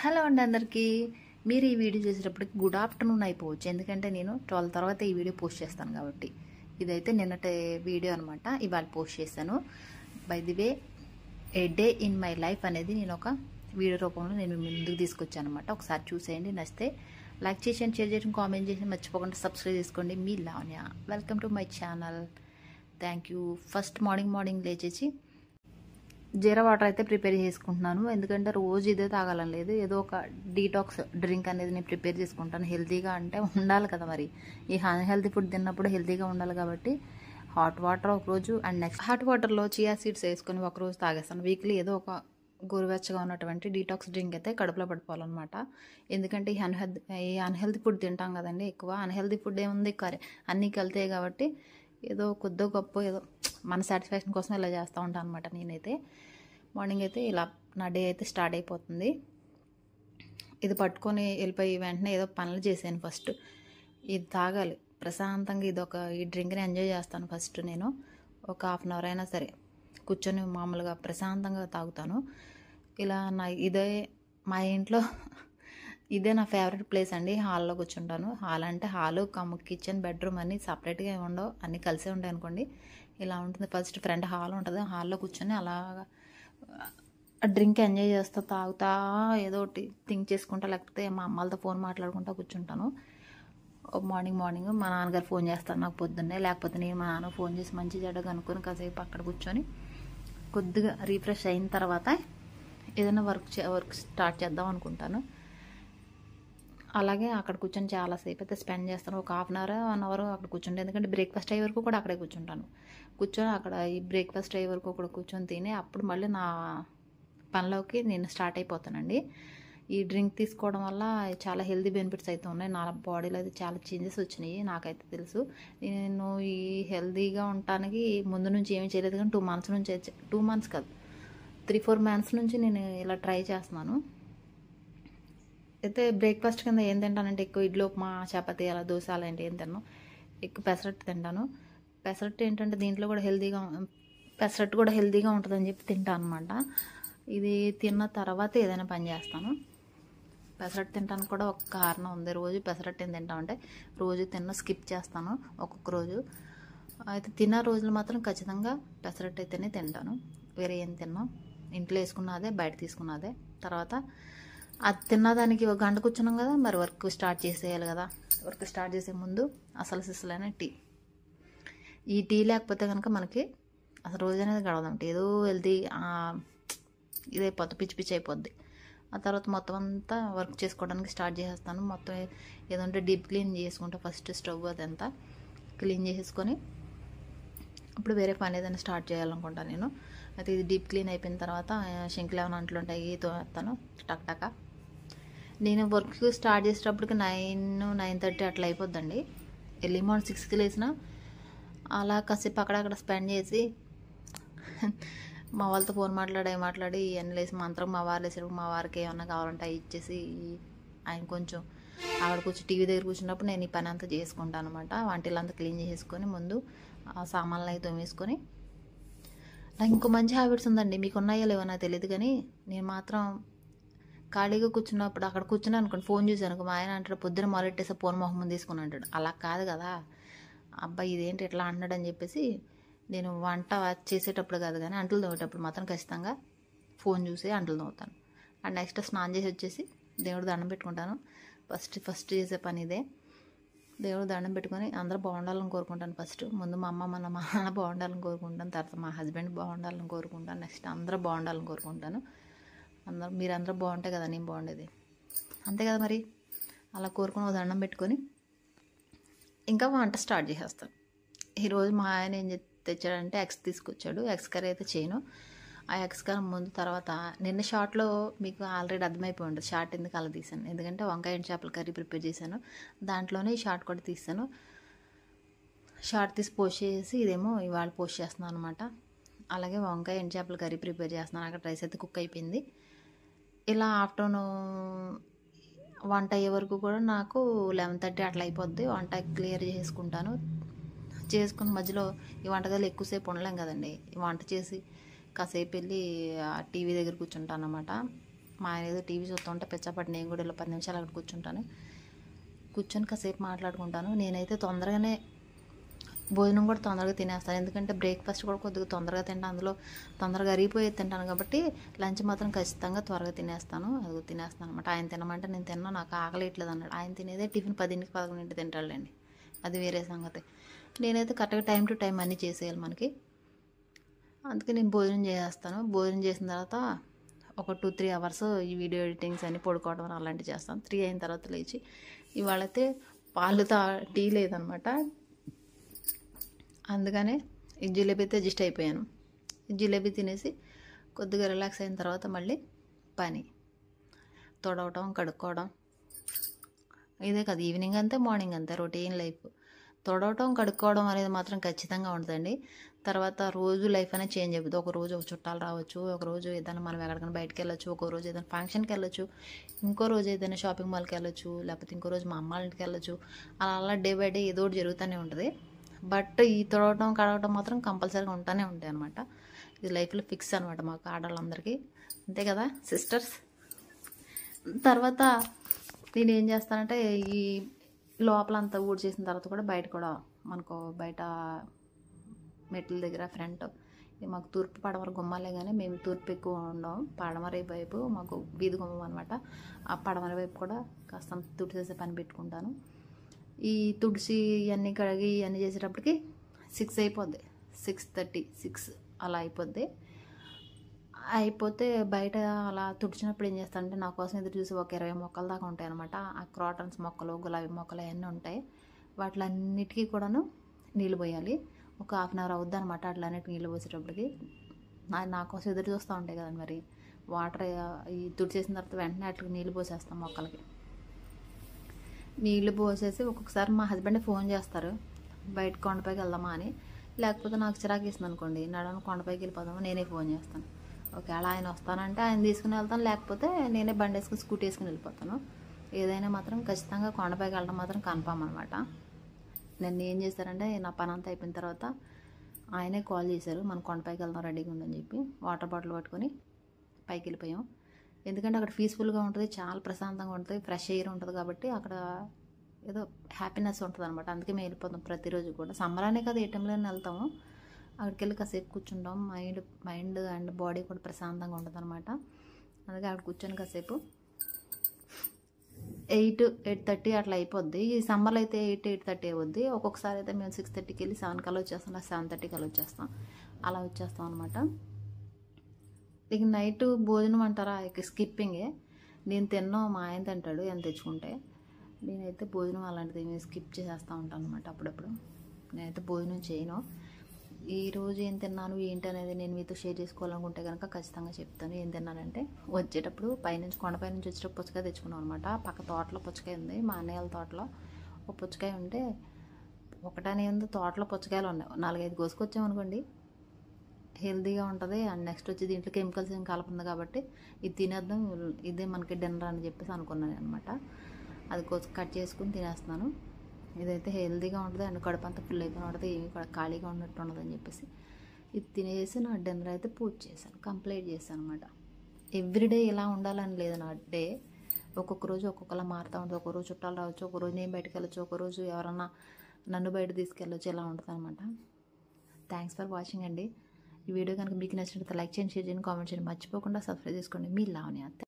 Hello అండి అందరికీ. మీరు ఈ వీడియో చేసేటప్పటికి గుడ్ ఆఫ్టర్నూన్ అయిపోవచ్చు, ఎందుకంటే నేను 12 తర్వాత ఈ వీడియో పోస్ట్ చేస్తాను కాబట్టి. ఇదైతే నిన్నటి వీడియో అనమాట, ఇవాళ పోస్ట్ చేశాను. By the way A day in my life అనేది నేను ఒక వీడియో రూపంలో నేను ముందుకు తీసుకొచ్చాను అనమాట. ఒకసారి చూసేయండి, నచ్చితే లైక్ చేసి షేర్ చేయడం, కామెంట్ చేసి మర్చిపోకుండా సబ్స్క్రైబ్ చేసుకోండి. మీ Lavanya, welcome to my channel. Thank you. First morning లేచేసి జీరా వాటర్ అయితే ప్రిపేర్ చేసుకుంటున్నాను, ఎందుకంటే రోజు ఇదే తాగాలని లేదు. ఏదో ఒక డీటాక్స్ డ్రింక్ అనేది నేను ప్రిపేర్ చేసుకుంటాను. హెల్తీగా అంటే ఉండాలి కదా, మరి ఈ అన్హెల్తీ ఫుడ్ తిన్నప్పుడు హెల్తీగా ఉండాలి కాబట్టి హాట్ వాటర్ ఒక రోజు, అండ్ నెక్స్ట్ హాట్ వాటర్లో చియా సీడ్స్ వేసుకొని ఒక రోజు తాగేస్తాను. వీక్లీ ఏదో ఒక గోరువెచ్చగా ఉన్నటువంటి డీటాక్స్ డ్రింక్ అయితే కడుపులో పడిపోవాలన్నమాట. ఎందుకంటే ఈ అన్హెల్తీ ఫుడ్ తింటాం కదండి ఎక్కువ. అన్హెల్తీ ఫుడ్ ఏముంది, అన్నీ కలితాయి కాబట్టి ఏదో కొద్దో గొప్ప ఏదో మన సాటిస్ఫాక్షన్ కోసం ఇలా చేస్తూ ఉంటాను అనమాట. నేనైతే మార్నింగ్ అయితే ఇలా నా డే అయితే స్టార్ట్ అయిపోతుంది. ఇది పట్టుకొని వెళ్ళిపోయి వెంటనే ఏదో పనులు చేశాను. ఫస్ట్ ఇది తాగాలి ప్రశాంతంగా, ఈ డ్రింక్ని ఎంజాయ్ చేస్తాను. ఫస్ట్ నేను ఒక హాఫ్ అన్ అవర్ అయినా సరే కూర్చొని మామూలుగా ప్రశాంతంగా తాగుతాను. ఇలా ఇదే మా ఇంట్లో ఇదే నా ఫేవరెట్ ప్లేస్ అండి. హాల్లో కూర్చుంటాను. హాల్ అంటే హాలు కిచెన్ బెడ్రూమ్ అన్నీ సపరేట్గా ఏమి ఉండవు, అన్నీ కలిసే ఉంటాయి అనుకోండి. ఇలా ఉంటుంది. ఫస్ట్ ఫ్రంట్ హాల్ ఉంటుంది, హాల్లో కూర్చొని అలాగా డ్రింక్ ఎంజాయ్ చేస్తా తాగుతా ఏదో ఒకటి థింక్ చేసుకుంటా, లేకపోతే మా అమ్మలతో ఫోన్ మాట్లాడుకుంటా కూర్చుంటాను. మార్నింగ్ మా నాన్నగారు ఫోన్ చేస్తారు నాకు పొద్దున్నే, లేకపోతే నేను మా నాన్న ఫోన్ చేసి మంచి చెడ్డ కనుక్కొని కాసేపు అక్కడ కూర్చొని కొద్దిగా రీఫ్రెష్ అయిన తర్వాత ఏదైనా వర్క్ స్టార్ట్ చేద్దాం అనుకుంటాను. అలాగే అక్కడ కూర్చొని చాలాసేపు అయితే స్పెండ్ చేస్తాను. ఒక హాఫ్ అన్ అవర్ 1 అవర్ అక్కడ కూర్చుంటాను, ఎందుకంటే బ్రేక్ఫాస్ట్ అయ్యే వరకు కూడా అక్కడే కూర్చుంటాను. కూర్చొని అక్కడ ఈ బ్రేక్ఫాస్ట్ అయ్యే వరకు కూడా కూర్చొని తిని అప్పుడు మళ్ళీ నా పనిలోకి నేను స్టార్ట్ అయిపోతానండి. ఈ డ్రింక్ తీసుకోవడం వల్ల చాలా హెల్తీ బెనిఫిట్స్ అయితే ఉన్నాయి. నా బాడీలో అయితే చాలా చేంజెస్ వచ్చినాయి, నాకైతే తెలుసు. నేను ఈ హెల్తీగా ఉండటానికి ముందు నుంచి ఏమీ చేయలేదు, కానీ 2 మంత్స్ నుంచి 2 మంత్స్ కాదు 3-4 మంత్స్ నుంచి నేను ఇలా ట్రై చేస్తున్నాను. అయితే బ్రేక్ఫాస్ట్ కింద ఏం తింటానంటే ఎక్కువ ఇడ్లీ, ఉప్మా, చపాతీ, అలా దోశ అలాంటి ఏం తిన్నాను. ఎక్కువ పెసరట్టు తింటాను. పెసరట్టు ఏంటంటే దీంట్లో కూడా పెసరట్టు కూడా హెల్తీగా ఉంటుందని చెప్పి తింటాను అనమాట. ఇది తిన్న తర్వాత ఏదైనా పని చేస్తాను. పెసరట్టు తింటానికి కూడా ఒక కారణం ఉంది. రోజు పెసరట్టు ఏం తింటామంటే రోజు స్కిప్ చేస్తాను ఒక్కొక్క రోజు. అయితే తిన్న రోజులు మాత్రం ఖచ్చితంగా పెసరట్టు అయితేనే తింటాను, వేరే ఏం తిన్నాం. ఇంట్లో వేసుకున్నదే, బయట తీసుకున్నదే. తర్వాత అది తిన్నదానికి 1 గంట కూర్చున్నాం కదా, మరి వర్క్ స్టార్ట్ చేసేయాలి కదా. వర్క్ స్టార్ట్ చేసే ముందు అసలు సిస్సులైన టీ. ఈ టీ లేకపోతే కనుక మనకి అసలు రోజు అనేది గడవదంటే ఏదో వెళ్తే ఇదైపోద్ది, పిచ్చి అయిపోద్ది. ఆ తర్వాత మొత్తం అంతా వర్క్ చేసుకోవడానికి స్టార్ట్ చేసేస్తాను. మొత్తం ఏదంటే డీప్ క్లీన్ చేసుకుంటా. ఫస్ట్ స్టవ్ అదంతా క్లీన్ చేసేసుకొని అప్పుడు వేరే పని ఏదైనా స్టార్ట్ చేయాలనుకుంటాను నేను. అయితే ఇది డీప్ క్లీన్ అయిపోయిన తర్వాత షింక్లు ఏమైనా అంట్లు ఉంటాయి తోస్తాను టక్. నేను వర్క్ స్టార్ట్ చేసేటప్పటికి 9-9:30 అట్లా అయిపోద్దండి. ఎర్లీ మార్నింగ్ 6కి లేచిన అలా కాసేపు అక్కడక్కడ స్పెండ్ చేసి మా వాళ్ళతో ఫోన్ మాట్లాడి ఇవన్నీ లేసి మంత్రం మా వారు లేసేటప్పుడు మా వారికి ఏమన్నా కావాలంటే అవి ఇచ్చేసి ఆయన కొంచెం అక్కడ కూర్చొని టీవీ దగ్గర కూర్చున్నప్పుడు నేను ఈ పని అంతా చేసుకుంటాను అనమాట. వంటలంతా క్లీన్ చేసేసుకొని ముందు ఆ సామాన్లు అవి తోమేసుకొని. నాకు ఇంకో మంచి హ్యాబిట్స్ ఉందండి, మీకు ఉన్నాయో లేవో నాకు తెలియదు, కానీ నేను మాత్రం ఖాళీగా కూర్చున్నప్పుడు అక్కడ కూర్చున్నాను అనుకోండి, ఫోన్ చూసాను మా ఆయన అంటాడు పొద్దున మొదలెట్టేసే ఫోన్ మొహం ముందు తీసుకుని అంటాడు. అలా కాదు కదా అబ్బాయి, ఇదేంటి ఇట్లా అన్నాడు అని చెప్పేసి నేను వంట చేసేటప్పుడు కాదు కానీ అంట్లు తోమేటప్పుడు మాత్రం ఖచ్చితంగా ఫోన్ చూసి అంట్లు తోముతాను. అండ్ నెక్స్ట్ స్నానం చేసి వచ్చేసి దేవుడు దండం పెట్టుకుంటాను. ఫస్ట్ చేసే పని ఇదే. దేవుడు దండం పెట్టుకొని అందరూ బాగుండాలని కోరుకుంటాను. ఫస్ట్ ముందు మా అమ్మ మా నాన్న బాగుండాలని కోరుకుంటాను, తర్వాత మా హస్బెండ్ బాగుండాలని కోరుకుంటాను, నెక్స్ట్ అందరూ బాగుండాలని కోరుకుంటాను. మీరందరూ బాగుంటే కదా నేను బాగుండేది, అంతే కదా మరి. అలా కోరుకుని ఒక దండం పెట్టుకొని ఇంకా వంట స్టార్ట్ చేసేస్తాను. ఈరోజు మా ఆయన ఏం తెచ్చాడంటే ఎగ్స్ తీసుకొచ్చాడు. ఎగ్స్ కర్రీ అయితే చేయను. ఆ ఎగ్స్ కర్రీ ముందు తర్వాత నిన్న షార్ట్లో మీకు ఆల్రెడీ అర్థమైపోయి ఉంటుంది షార్ట్ ఎందుకు అలా తీసాను, ఎందుకంటే వంకాయ ఎండు చేపల కర్రీ ప్రిపేర్ చేశాను, దాంట్లోనే ఈ షార్ట్ కూడా తీసాను. షార్ట్ తీసి పోస్ట్ చేసి ఇదేమో ఇవాళ పోస్ట్ చేస్తున్నాను అనమాట. అలాగే వంకాయ ఎండు చేపల కర్రీ ప్రిపేర్ చేస్తున్నాను. అక్కడ రైస్ అయితే కుక్ అయిపోయింది. ఇలా ఆఫ్టర్నూన్ వంట అయ్యే వరకు కూడా నాకు 11:30 అట్లా అయిపోద్ది. వంట క్లియర్ చేసుకుని మధ్యలో ఈ వంటగదిలో ఎక్కువసేపు ఉండలేం కదండి. ఈ వంట చేసి కాసేపు వెళ్ళి టీవీ దగ్గర కూర్చుంటాను అన్నమాట. మా ఆయన ఏదో టీవీ చూస్తుంటే పిచ్చపట్టి నేను కూడా ఇలా 10 నిమిషాలు అక్కడ కూర్చొని కాసేపు మాట్లాడుకుంటాను. నేనైతే తొందరగానే భోజనం కూడా తొందరగా తినేస్తాను, ఎందుకంటే బ్రేక్ఫాస్ట్ కూడా కొద్దిగా తొందరగా తింటాను, అందులో తొందరగా అరిగిపోయేది తింటాను కాబట్టి లంచ్ మాత్రం ఖచ్చితంగా త్వరగా తినేస్తాను. అది తినేస్తాను అనమాట. ఆయన తినమంటే నేను తిన్నా, నాకు ఆకలేట్లేదు అన్నాడు. ఆయన తినేదే టిఫిన్ 10కి 11కి తింటాడులేండి, అది వేరే సంగతి. నేనైతే కరెక్ట్గా టైం టు టైం అన్నీ చేసేయాలి మనకి, అందుకే నేను భోజనం చేసేస్తాను. భోజనం చేసిన తర్వాత ఒక 2-3 అవర్స్ ఈ వీడియో ఎడిటింగ్స్ అన్నీ పడుకోవడం అలాంటివి చేస్తాను. 3 అయిన తర్వాత లేచి ఇవాళైతే టీ లేదనమాట, అందుకనే ఈ జిలేబీతో అడ్జస్ట్ అయిపోయాను. ఈ జిలేబీ తినేసి కొద్దిగా రిలాక్స్ అయిన తర్వాత మళ్ళీ పని తొడవటం కడుక్కోవడం, ఇదే కదా ఈవినింగ్ అంతే మార్నింగ్ అంతే రొటీన్ లైఫ్. తొడవటం కడుక్కోవడం అనేది మాత్రం ఖచ్చితంగా ఉంటుందండి. తర్వాత రోజు లైఫ్ అనేది చేంజ్ అయిపోతుంది. ఒక రోజు ఒక చుట్టాలు రావచ్చు, ఒక రోజు ఏదైనా మనం ఎక్కడికైనా బయటకు వెళ్ళొచ్చు, ఒక రోజు ఏదైనా ఫంక్షన్కి వెళ్ళొచ్చు, ఇంకో రోజు ఏదైనా షాపింగ్ మాల్కి వెళ్ళొచ్చు, లేకపోతే ఇంకో రోజు మా అమ్మ ఇంటికి వెళ్ళొచ్చు. అలా డే బై డే ఏదో ఒకటి జరుగుతూనే ఉంటుంది. బట్ ఈ తొడవటం కడగటం మాత్రం కంపల్సరీగా ఉంటూనే ఉంటాయి అనమాట. ఇది లైఫ్లో ఫిక్స్ అనమాట మాకు ఆడవాళ్ళందరికీ, అంతే కదా సిస్టర్స్. తర్వాత నేను ఏం చేస్తానంటే ఈ లోపలంతా ఊడ్చేసిన తర్వాత కూడా బయట కూడా మనకు బయట మెట్ల దగ్గర ఫ్రంట్ మాకు తూర్పు పడమర గుమ్మాలే, కానీ మేము తూర్పు ఎక్కువ ఉండం, పడమర వైపు మాకు వీధి గుమ్మం అనమాట. ఆ పడమర వైపు కూడా కాస్త తుడిచేసే పని పెట్టుకుంటాను. ఈ తుడిచి ఇవన్నీ కడిగి ఇవన్నీ చేసేటప్పటికి 6 అయిపోద్ది, 6:30 అలా అయిపోతే బయట అలా తుడిచినప్పుడు ఏం చేస్తానంటే నా కోసం ఎదురు చూసి ఒక 20 మొక్కల దాకా ఉంటాయి అనమాట. ఆ క్రాటన్స్ మొక్కలు, గులాబీ మొక్కలు అవన్నీ ఉంటాయి. వాటిలన్నిటికీ కూడాను నీళ్ళు పోయాలి. ఒక 1/2 అవర్ అవుద్ది అనమాట అట్లన్నిటికి నీళ్ళు పోసేటప్పటికి. నా కోసం ఎదురు చూస్తూ ఉంటాయి కదండి, మరి వాటర్ ఈ తుడిచేసిన తర్వాత వెంటనే అట్లకి నీళ్ళు పోసేస్తాం మొక్కలకి. నీళ్ళు పోసేసి ఒక్కొక్కసారి మా హస్బెండ్ ఫోన్ చేస్తారు బయట కొండపైకి వెళ్దామా అని, లేకపోతే నాకు చిరాకు ఇస్తుంది అనుకోండి, నడవని కొండపైకి వెళ్ళిపోదామా నేనే ఫోన్ చేస్తాను. ఒకవేళ ఆయన వస్తానంటే ఆయన తీసుకుని వెళ్తాను, లేకపోతే నేనే బండి వేసుకుని స్కూటీ వేసుకుని వెళ్ళిపోతాను. ఏదైనా మాత్రం ఖచ్చితంగా కొండపైకి వెళ్ళడం మాత్రం కన్ఫామ్ అనమాట. నేను ఏం చేశారంటే నా పని అంతా అయిపోయిన తర్వాత ఆయనే కాల్ చేశారు, మనం కొండపైకి వెళ్దాం రెడీగా ఉందని చెప్పి. వాటర్ బాటిల్ పట్టుకొని పైకి వెళ్ళిపోయాం. ఎందుకంటే అక్కడ పీస్ఫుల్గా ఉంటుంది, చాలా ప్రశాంతంగా ఉంటుంది, ఫ్రెష్ ఎయిర్ ఉంటుంది కాబట్టి అక్కడ ఏదో హ్యాపీనెస్ ఉంటుంది అనమాట. అందుకే మేము వెళ్ళిపోతాం ప్రతిరోజు కూడా. సమ్మర్ అనే కదా ఏ టైంలోనే వెళ్తాము. అక్కడికి వెళ్ళి కాసేపు కూర్చుంటాం, మైండ్ అండ్ బాడీ కూడా ప్రశాంతంగా ఉంటుంది అనమాట. అందుకే అక్కడ కూర్చొని కాసేపు 8-8:30 అట్లా అయిపోద్ది. ఈ సమ్మర్లో అయితే 8-8:30 అయిపోద్ది. ఒక్కొక్కసారి అయితే మేము 6:30కి వెళ్ళి 7 కల్లా వచ్చేస్తాం, 7:30 కల్లా వచ్చేస్తాం, అలా వచ్చేస్తాం అనమాట. ఇక నైట్ భోజనం అంటారా, ఇక స్కిప్పింగే. నేను తిన్నాం, మా ఆయన తింటాడు ఎంత తెచ్చుకుంటే. నేనైతే భోజనం అలాంటిది స్కిప్ చేసేస్తూ ఉంటాను అనమాట అప్పుడప్పుడు. నేనైతే భోజనం చేయను. ఈరోజు ఏం తిన్నాను ఏంటి అనేది నేను మీతో షేర్ చేసుకోవాలనుకుంటే కనుక ఖచ్చితంగా చెప్తాను. ఏం తిన్నానంటే వచ్చేటప్పుడు పైనుంచి కొండపై నుంచి వచ్చేటప్పుడు పుచ్చకాయ తెచ్చుకున్నాం అనమాట. పక్క తోటలో పుచ్చకాయ ఉంది, మా అన్నయ్య వాళ్ళ తోటలో ఒక పుచ్చకాయ ఉంటే ఒకటనే ఉంది, తోటలో పుచ్చకాయలు ఉన్నాయి, 4-5 కోసుకొచ్చామనుకోండి. హెల్తీగా ఉంటుంది అండ్ నెక్స్ట్ వచ్చి దీంట్లో కెమికల్స్ ఏం కలపంది కాబట్టి ఇది తినేద్దాం, ఇదే మనకి డిన్నర్ అని చెప్పేసి అనుకున్నాను అనమాట. అది కట్ చేసుకుని తినేస్తున్నాను. ఇదైతే హెల్తీగా ఉంటుంది అండ్ కడుపు అంతా ఫుల్ అయిపోయి ఉంటుంది, ఏమి ఖాళీగా ఉన్నట్టు ఉండదని చెప్పేసి ఇది తినేసి నా డిన్నర్ అయితే పూజ చేశాను, కంప్లీట్ చేశాను అనమాట. ఎవ్రీడే ఇలా ఉండాలని లేదు నా డే. ఒక్కొక్క రోజు ఒక్కొక్కలా మారుతూ ఉంటుంది. ఒక రోజు చుట్టాలు రావచ్చు, ఒక రోజు నేను బయటకు వెళ్ళొచ్చు, ఒక రోజు ఎవరన్నా నన్ను బయట తీసుకెళ్ళొచ్చు, ఇలా ఉంటుంది అనమాట. థ్యాంక్స్ ఫర్ వాచింగ్ అండి. ఈ వీడియో కనుక మీకు నచ్చినట్లయితే లైక్ చేయండి, షేర్ చేయండి, కామెంట్ చేయండి, మర్చిపోకుండా సబ్స్క్రైబ్ చేసుకోండి. మీ లావణ్య.